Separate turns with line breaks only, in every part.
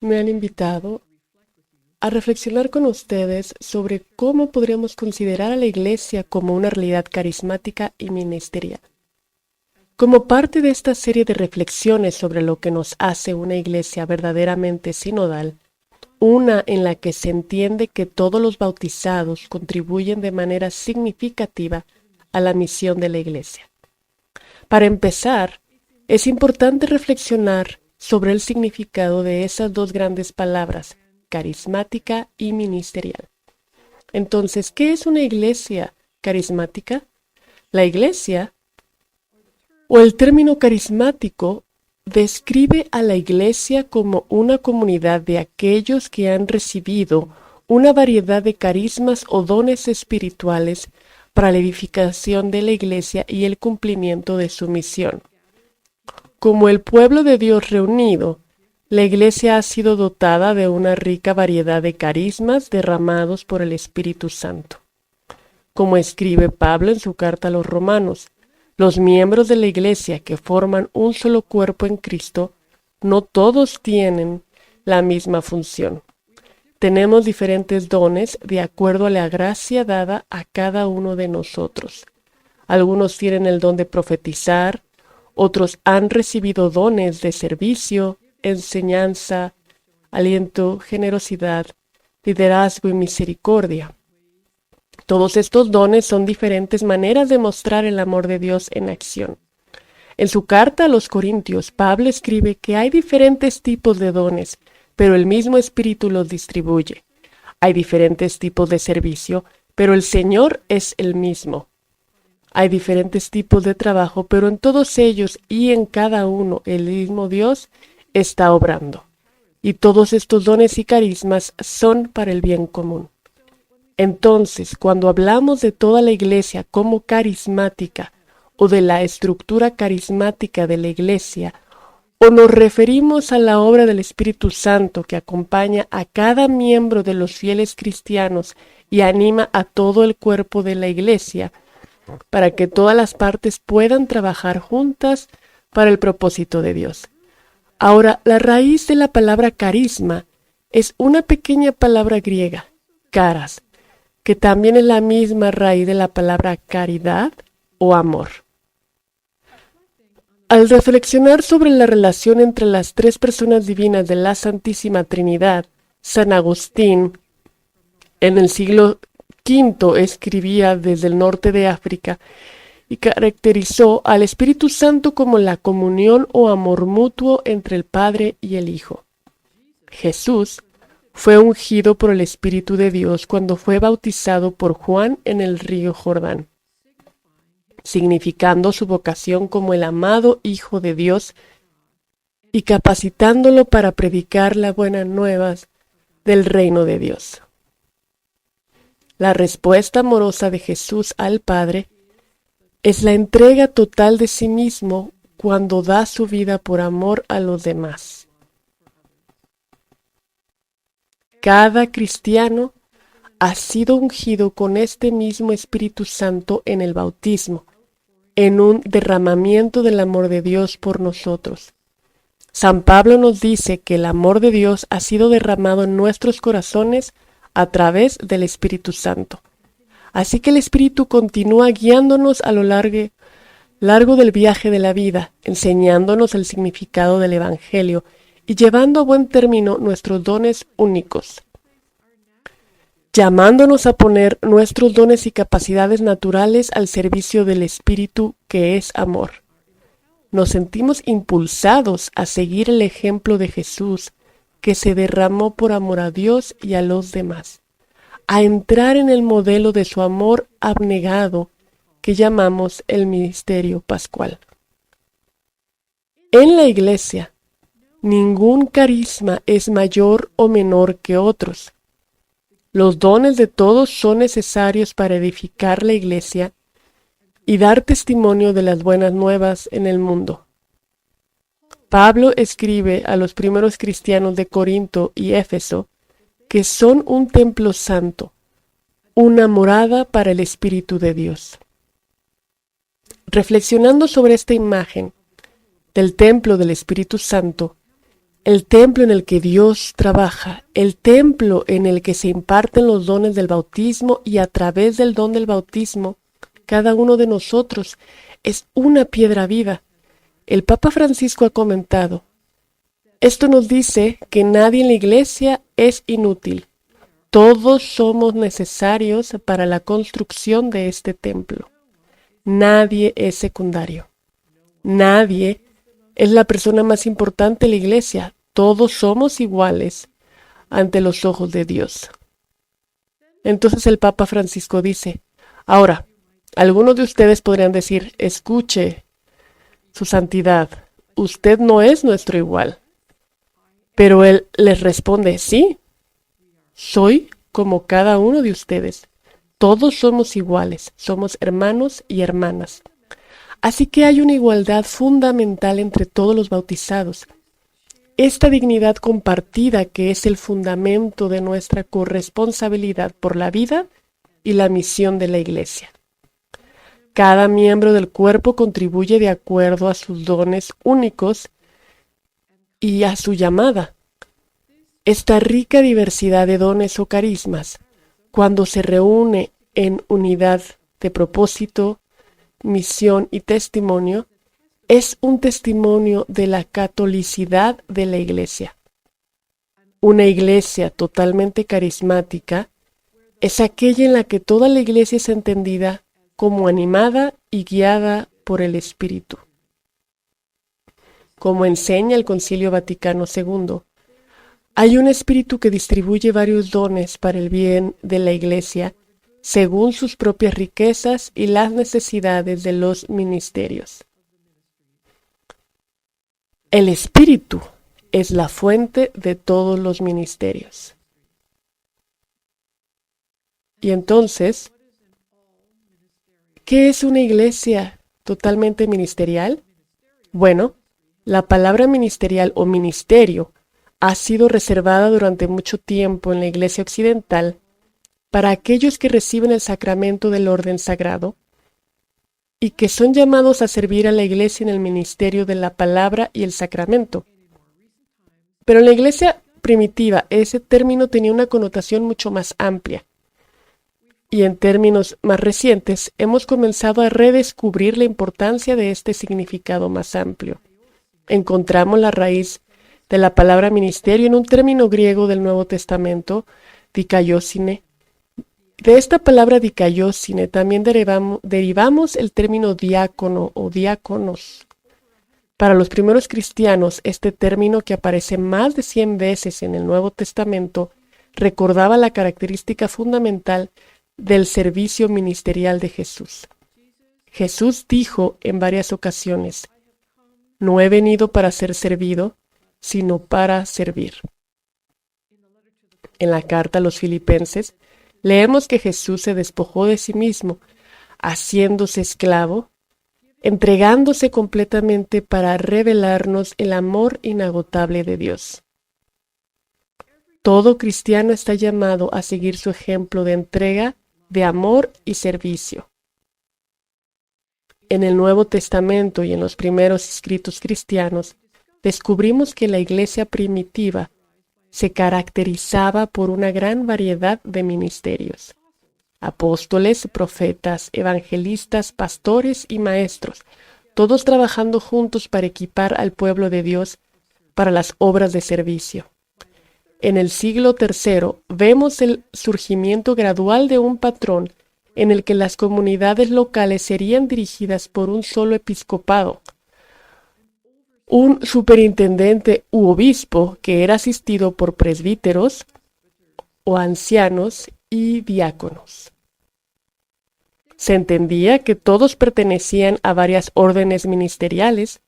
me han invitado a reflexionar con ustedes sobre cómo podríamos considerar a la Iglesia como una realidad carismática y ministerial. Como parte de esta serie de reflexiones sobre lo que nos hace una Iglesia verdaderamente sinodal, una en la que se entiende que todos los bautizados contribuyen de manera significativa a la misión de la Iglesia. Para empezar, es importante reflexionar sobre el significado de esas dos grandes palabras, carismática y ministerial. Entonces, ¿qué es una iglesia carismática? La iglesia, o el término carismático, describe a la iglesia como una comunidad de aquellos que han recibido una variedad de carismas o dones espirituales para la edificación de la iglesia y el cumplimiento de su misión. Como el pueblo de Dios reunido, la iglesia ha sido dotada de una rica variedad de carismas derramados por el Espíritu Santo. Como escribe Pablo en su carta a los Romanos, los miembros de la iglesia que forman un solo cuerpo en Cristo, no todos tienen la misma función. Tenemos diferentes dones de acuerdo a la gracia dada a cada uno de nosotros. Algunos tienen el don de profetizar, otros han recibido dones de servicio, enseñanza, aliento, generosidad, liderazgo y misericordia. Todos estos dones son diferentes maneras de mostrar el amor de Dios en acción. En su carta a los Corintios, Pablo escribe que hay diferentes tipos de dones, pero el mismo Espíritu los distribuye. Hay diferentes tipos de servicio, pero el Señor es el mismo. Hay diferentes tipos de trabajo, pero en todos ellos y en cada uno el mismo Dios está obrando. Y todos estos dones y carismas son para el bien común. Entonces, cuando hablamos de toda la iglesia como carismática o de la estructura carismática de la iglesia, o nos referimos a la obra del Espíritu Santo que acompaña a cada miembro de los fieles cristianos y anima a todo el cuerpo de la iglesia, para que todas las partes puedan trabajar juntas para el propósito de Dios. Ahora, la raíz de la palabra carisma es una pequeña palabra griega, charas, que también es la misma raíz de la palabra caridad o amor. Al reflexionar sobre la relación entre las tres personas divinas de la Santísima Trinidad, San Agustín, en el siglo V, escribía desde el norte de África y caracterizó al Espíritu Santo como la comunión o amor mutuo entre el Padre y el Hijo. Jesús fue ungido por el Espíritu de Dios cuando fue bautizado por Juan en el río Jordán, significando su vocación como el amado Hijo de Dios y capacitándolo para predicar las buenas nuevas del reino de Dios. La respuesta amorosa de Jesús al Padre es la entrega total de sí mismo cuando da su vida por amor a los demás. Cada cristiano ha sido ungido con este mismo Espíritu Santo en el bautismo, en un derramamiento del amor de Dios por nosotros. San Pablo nos dice que el amor de Dios ha sido derramado en nuestros corazones a través del Espíritu Santo. Así que el Espíritu continúa guiándonos a lo largo del viaje de la vida, enseñándonos el significado del Evangelio y llevando a buen término nuestros dones únicos, llamándonos a poner nuestros dones y capacidades naturales al servicio del Espíritu que es amor. Nos sentimos impulsados a seguir el ejemplo de Jesús, que se derramó por amor a Dios y a los demás, a entrar en el modelo de su amor abnegado que llamamos el misterio pascual. En la iglesia, ningún carisma es mayor o menor que otros. Los dones de todos son necesarios para edificar la iglesia y dar testimonio de las buenas nuevas en el mundo. Pablo escribe a los primeros cristianos de Corinto y Éfeso que son un templo santo, una morada para el Espíritu de Dios. Reflexionando sobre esta imagen del templo del Espíritu Santo, el templo en el que Dios trabaja, el templo en el que se imparten los dones del bautismo, y a través del don del bautismo, cada uno de nosotros es una piedra viva. El Papa Francisco ha comentado: esto nos dice que nadie en la Iglesia es inútil. Todos somos necesarios para la construcción de este templo. Nadie es secundario. Nadie es la persona más importante en la Iglesia. Todos somos iguales ante los ojos de Dios. Entonces el Papa Francisco dice: ahora, algunos de ustedes podrían decir: escuche, su santidad, usted no es nuestro igual. Pero él les responde: sí, soy como cada uno de ustedes. Todos somos iguales, somos hermanos y hermanas. Así que hay una igualdad fundamental entre todos los bautizados. Esta dignidad compartida que es el fundamento de nuestra corresponsabilidad por la vida y la misión de la Iglesia. Cada miembro del cuerpo contribuye de acuerdo a sus dones únicos y a su llamada. Esta rica diversidad de dones o carismas, cuando se reúne en unidad de propósito, misión y testimonio, es un testimonio de la catolicidad de la Iglesia. Una Iglesia totalmente carismática es aquella en la que toda la Iglesia es entendida como animada y guiada por el Espíritu. Como enseña el Concilio Vaticano II, hay un Espíritu que distribuye varios dones para el bien de la Iglesia según sus propias riquezas y las necesidades de los ministerios. El Espíritu es la fuente de todos los ministerios. Y entonces, ¿qué es una iglesia totalmente ministerial? Bueno, la palabra ministerial o ministerio ha sido reservada durante mucho tiempo en la Iglesia occidental para aquellos que reciben el sacramento del orden sagrado y que son llamados a servir a la Iglesia en el ministerio de la palabra y el sacramento. Pero en la Iglesia primitiva ese término tenía una connotación mucho más amplia. Y en términos más recientes hemos comenzado a redescubrir la importancia de este significado más amplio. Encontramos la raíz de la palabra ministerio en un término griego del Nuevo Testamento, dikaiosine. De esta palabra dikaiosine también derivamos el término diácono o diáconos. Para los primeros cristianos, este término, que aparece más de 100 veces en el Nuevo Testamento, recordaba la característica fundamental del servicio ministerial de Jesús. Jesús dijo en varias ocasiones: no he venido para ser servido, sino para servir. En la carta a los Filipenses, leemos que Jesús se despojó de sí mismo, haciéndose esclavo, entregándose completamente para revelarnos el amor inagotable de Dios. Todo cristiano está llamado a seguir su ejemplo de entrega, de amor y servicio. En el Nuevo Testamento y en los primeros escritos cristianos, descubrimos que la Iglesia primitiva se caracterizaba por una gran variedad de ministerios. Apóstoles, profetas, evangelistas, pastores y maestros, todos trabajando juntos para equipar al pueblo de Dios para las obras de servicio. En el siglo III vemos el surgimiento gradual de un patrón en el que las comunidades locales serían dirigidas por un solo episcopado, un superintendente u obispo que era asistido por presbíteros o ancianos y diáconos. Se entendía que todos pertenecían a varias órdenes ministeriales,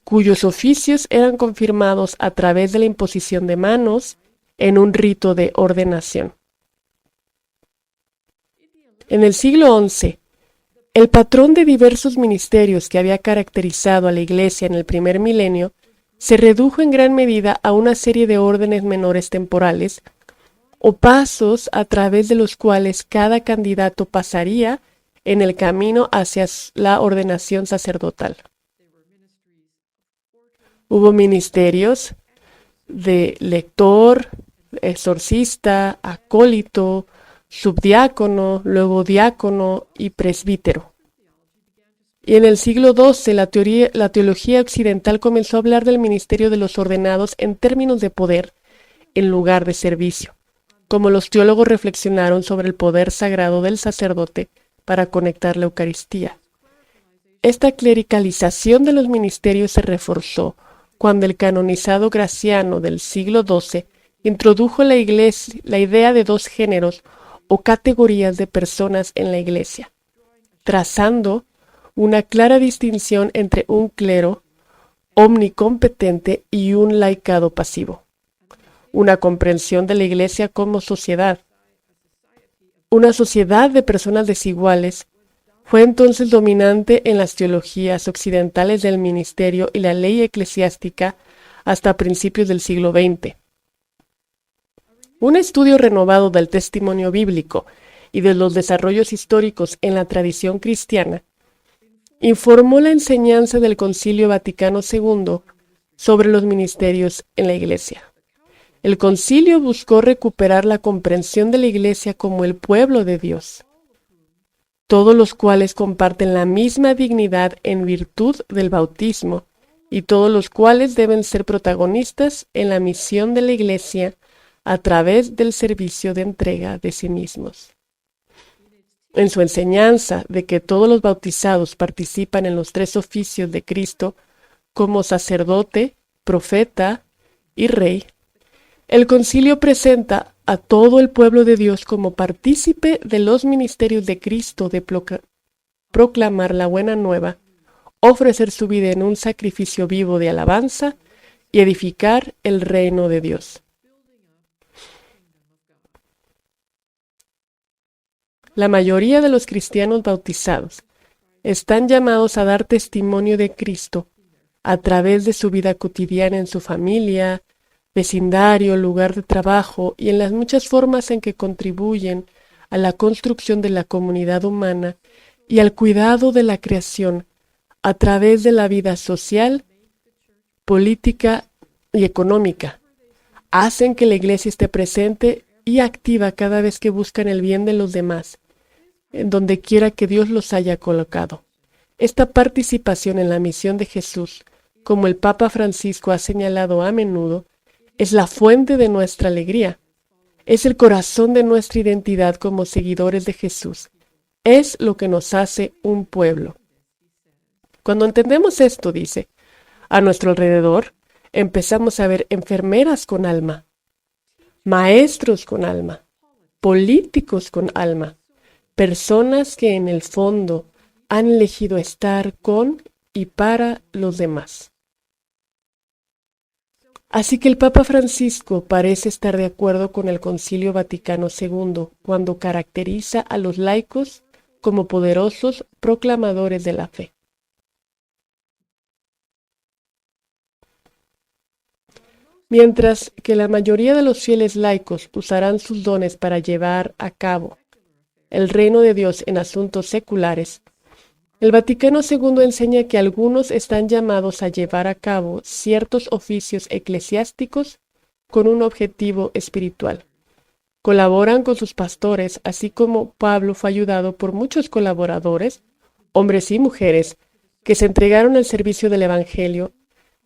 cuyos oficios eran confirmados a través de la imposición de manos en un rito de ordenación. En el siglo XI, el patrón de diversos ministerios que había caracterizado a la Iglesia en el primer milenio se redujo en gran medida a una serie de órdenes menores temporales o pasos a través de los cuales cada candidato pasaría en el camino hacia la ordenación sacerdotal. Hubo ministerios de lector, exorcista, acólito, subdiácono, luego diácono y presbítero. Y en el siglo XII la teología occidental comenzó a hablar del ministerio de los ordenados en términos de poder en lugar de servicio, como los teólogos reflexionaron sobre el poder sagrado del sacerdote para conectar la Eucaristía. Esta clericalización de los ministerios se reforzó cuando el canonizado Graciano del siglo XII introdujo la idea de dos géneros o categorías de personas en la Iglesia, trazando una clara distinción entre un clero omnicompetente y un laicado pasivo. Una comprensión de la Iglesia como sociedad. Una sociedad de personas desiguales fue entonces dominante en las teologías occidentales del ministerio y la ley eclesiástica hasta principios del siglo XX. Un estudio renovado del testimonio bíblico y de los desarrollos históricos en la tradición cristiana informó la enseñanza del Concilio Vaticano II sobre los ministerios en la Iglesia. El concilio buscó recuperar la comprensión de la Iglesia como el pueblo de Dios, todos los cuales comparten la misma dignidad en virtud del bautismo y todos los cuales deben ser protagonistas en la misión de la Iglesia a través del servicio de entrega de sí mismos. En su enseñanza de que todos los bautizados participan en los tres oficios de Cristo como sacerdote, profeta y rey, el concilio presenta a todo el pueblo de Dios como partícipe de los ministerios de Cristo de proclamar la buena nueva, ofrecer su vida en un sacrificio vivo de alabanza y edificar el reino de Dios. La mayoría de los cristianos bautizados están llamados a dar testimonio de Cristo a través de su vida cotidiana en su familia, vecindario, lugar de trabajo y en las muchas formas en que contribuyen a la construcción de la comunidad humana y al cuidado de la creación a través de la vida social, política y económica. Hacen que la Iglesia esté presente y activa cada vez que buscan el bien de los demás, en donde quiera que Dios los haya colocado. Esta participación en la misión de Jesús, como el Papa Francisco ha señalado a menudo, es la fuente de nuestra alegría. Es el corazón de nuestra identidad como seguidores de Jesús. Es lo que nos hace un pueblo. Cuando entendemos esto, dice, a nuestro alrededor empezamos a ver enfermeras con alma, maestros con alma, políticos con alma, personas que en el fondo han elegido estar con y para los demás. Así que el Papa Francisco parece estar de acuerdo con el Concilio Vaticano II cuando caracteriza a los laicos como poderosos proclamadores de la fe. Mientras que la mayoría de los fieles laicos usarán sus dones para llevar a cabo el reino de Dios en asuntos seculares, el Vaticano II enseña que algunos están llamados a llevar a cabo ciertos oficios eclesiásticos con un objetivo espiritual. Colaboran con sus pastores, así como Pablo fue ayudado por muchos colaboradores, hombres y mujeres, que se entregaron al servicio del Evangelio,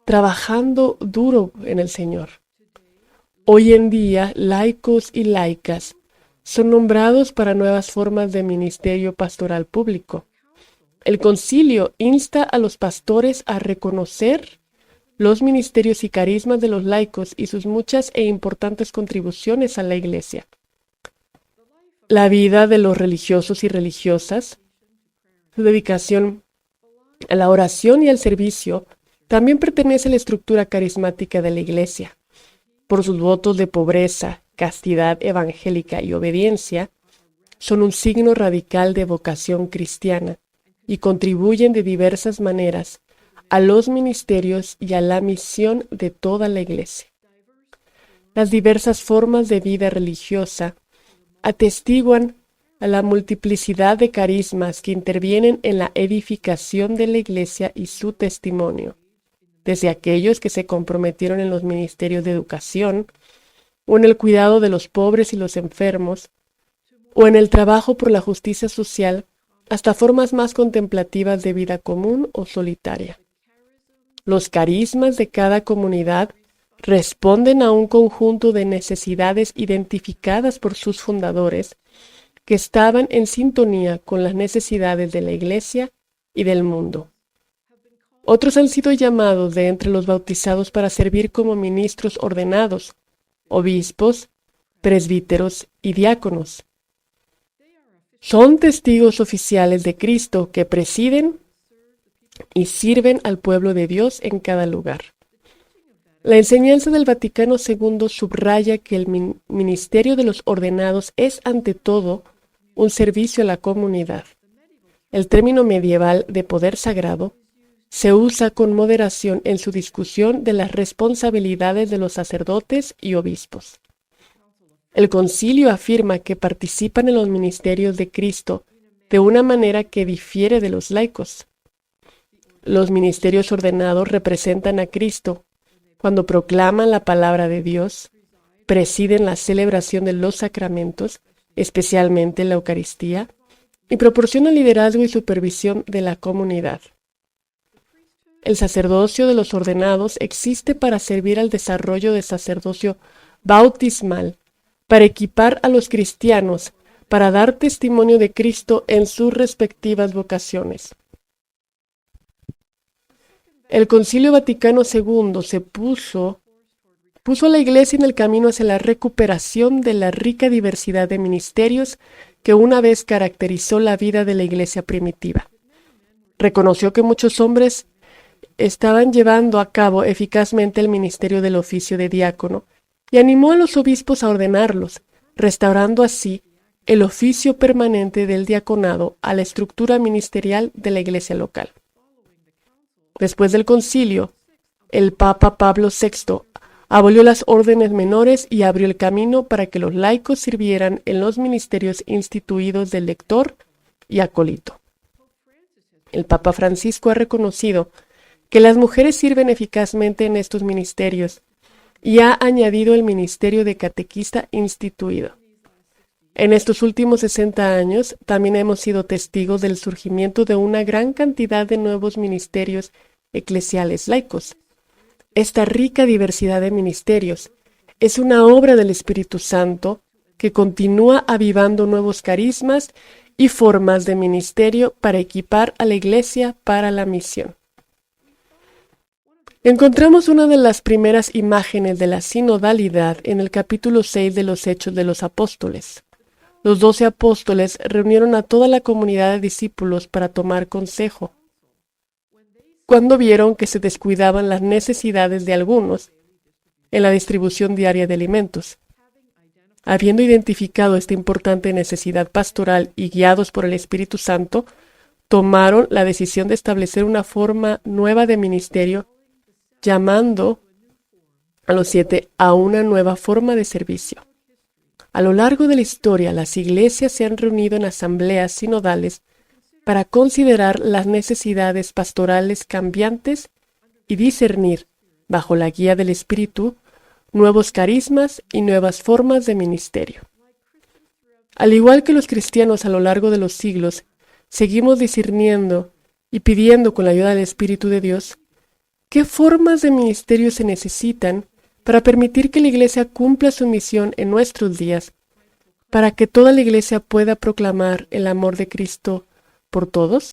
trabajando duro en el Señor. Hoy en día, laicos y laicas son nombrados para nuevas formas de ministerio pastoral público. El concilio insta a los pastores a reconocer los ministerios y carismas de los laicos y sus muchas e importantes contribuciones a la Iglesia. La vida de los religiosos y religiosas, su dedicación a la oración y al servicio, también pertenece a la estructura carismática de la Iglesia. Por sus votos de pobreza, castidad evangélica y obediencia, son un signo radical de vocación cristiana y contribuyen de diversas maneras a los ministerios y a la misión de toda la Iglesia. Las diversas formas de vida religiosa atestiguan a la multiplicidad de carismas que intervienen en la edificación de la Iglesia y su testimonio. desde aquellos que se comprometieron en los ministerios de educación, o en el cuidado de los pobres y los enfermos, o en el trabajo por la justicia social, hasta formas más contemplativas de vida común o solitaria. Los carismas de cada comunidad responden a un conjunto de necesidades identificadas por sus fundadores, que estaban en sintonía con las necesidades de la Iglesia y del mundo. Otros han sido llamados de entre los bautizados para servir como ministros ordenados, obispos, presbíteros y diáconos. Son testigos oficiales de Cristo que presiden y sirven al pueblo de Dios en cada lugar. La enseñanza del Vaticano II subraya que el ministerio de los ordenados es ante todo un servicio a la comunidad. El término medieval de poder sagrado se usa con moderación en su discusión de las responsabilidades de los sacerdotes y obispos. El concilio afirma que participan en los ministerios de Cristo de una manera que difiere de los laicos. Los ministerios ordenados representan a Cristo cuando proclaman la palabra de Dios, presiden la celebración de los sacramentos, especialmente la Eucaristía, y proporcionan liderazgo y supervisión de la comunidad. El sacerdocio de los ordenados existe para servir al desarrollo del sacerdocio bautismal, para equipar a los cristianos, para dar testimonio de Cristo en sus respectivas vocaciones. El Concilio Vaticano II puso a la Iglesia en el camino hacia la recuperación de la rica diversidad de ministerios que una vez caracterizó la vida de la Iglesia primitiva. Reconoció que muchos hombres estaban llevando a cabo eficazmente el ministerio del oficio de diácono y animó a los obispos a ordenarlos, restaurando así el oficio permanente del diaconado a la estructura ministerial de la Iglesia local. Después del concilio, el Papa Pablo VI abolió las órdenes menores y abrió el camino para que los laicos sirvieran en los ministerios instituidos del lector y acólito. El Papa Francisco ha reconocido que las mujeres sirven eficazmente en estos ministerios y ha añadido el ministerio de catequista instituido. En estos últimos 60 años también hemos sido testigos del surgimiento de una gran cantidad de nuevos ministerios eclesiales laicos. Esta rica diversidad de ministerios es una obra del Espíritu Santo que continúa avivando nuevos carismas y formas de ministerio para equipar a la Iglesia para la misión. Encontramos una de las primeras imágenes de la sinodalidad en el capítulo 6 de los Hechos de los Apóstoles. Los 12 apóstoles reunieron a toda la comunidad de discípulos para tomar consejo. Cuando vieron que se descuidaban las necesidades de algunos en la distribución diaria de alimentos. Habiendo identificado esta importante necesidad pastoral y guiados por el Espíritu Santo, tomaron la decisión de establecer una forma nueva de ministerio, llamando a los 7 a una nueva forma de servicio. A lo largo de la historia, las iglesias se han reunido en asambleas sinodales para considerar las necesidades pastorales cambiantes y discernir, bajo la guía del Espíritu, nuevos carismas y nuevas formas de ministerio. Al igual que los cristianos a lo largo de los siglos, seguimos discerniendo y pidiendo con la ayuda del Espíritu de Dios qué formas de ministerio se necesitan para permitir que la Iglesia cumpla su misión en nuestros días, para que toda la Iglesia pueda proclamar el amor de Cristo por todos.